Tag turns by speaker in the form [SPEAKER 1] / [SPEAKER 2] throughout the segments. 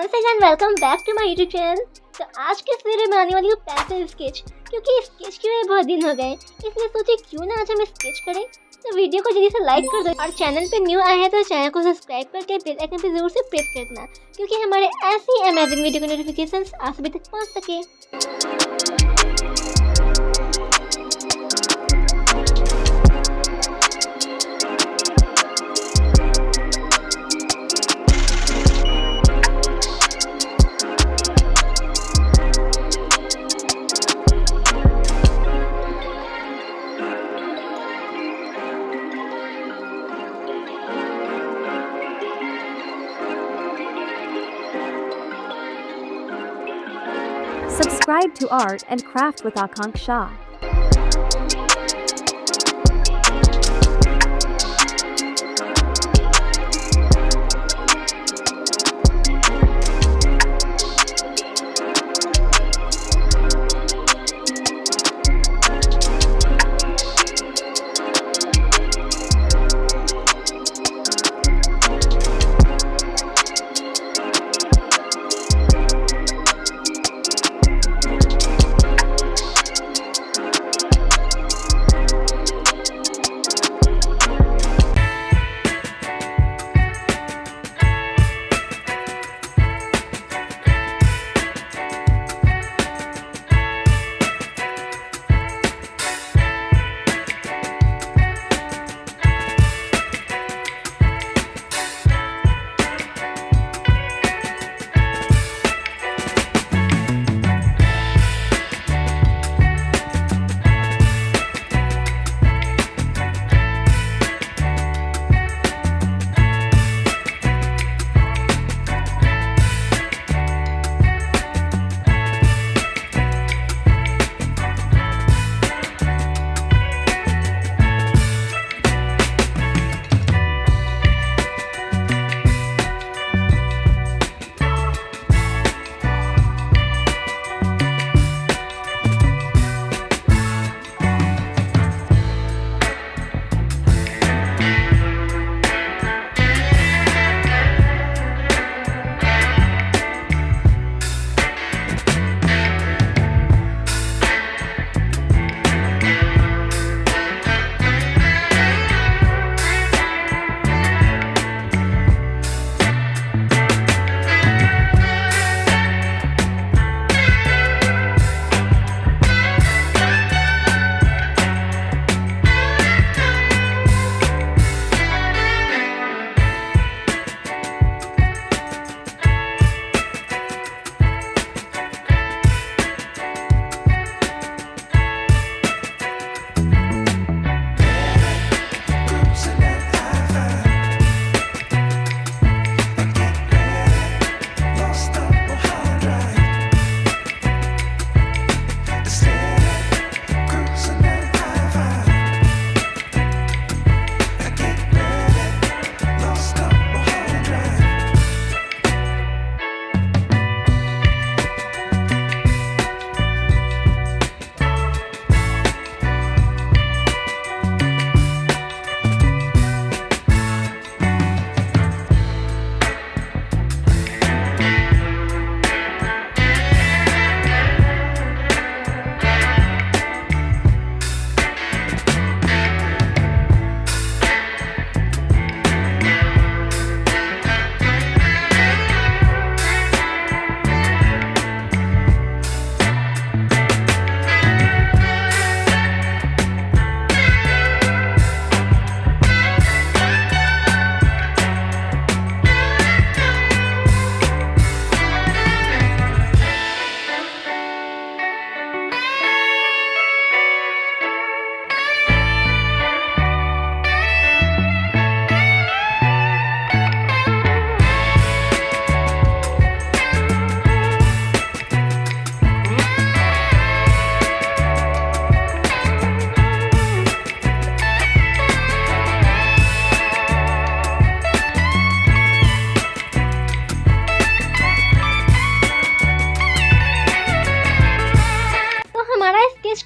[SPEAKER 1] Once again welcome back to my YouTube channel. तो आज के इस वीडियो में आने वाली हूँ पेंसिल स्केच, क्योंकि स्केच किए हुए बहुत दिन हो गए, इसलिए सोचे क्यों ना आज हम स्केच करें। तो वीडियो को जल्दी से लाइक कर दो और चैनल पे न्यू आए हैं तो चैनल को सब्सक्राइब करके बेल आइकन पे जरूर से प्रेस कर देना, क्योंकि हमारे ऐसी अमेजिंग वीडियो के नोटिफिकेशंस आप सभी तक पहुँच सके।
[SPEAKER 2] Subscribe to Art and Craft with Aakanksha.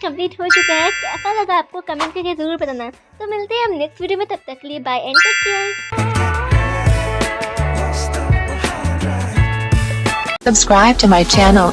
[SPEAKER 2] Complete हो चुका है। कैसा लगा आपको कमेंट करके जरूर बताना। तो मिलते हैं हम नेक्स्ट वीडियो में, तब तक के लिए bye and take care.
[SPEAKER 3] Subscribe to my channel.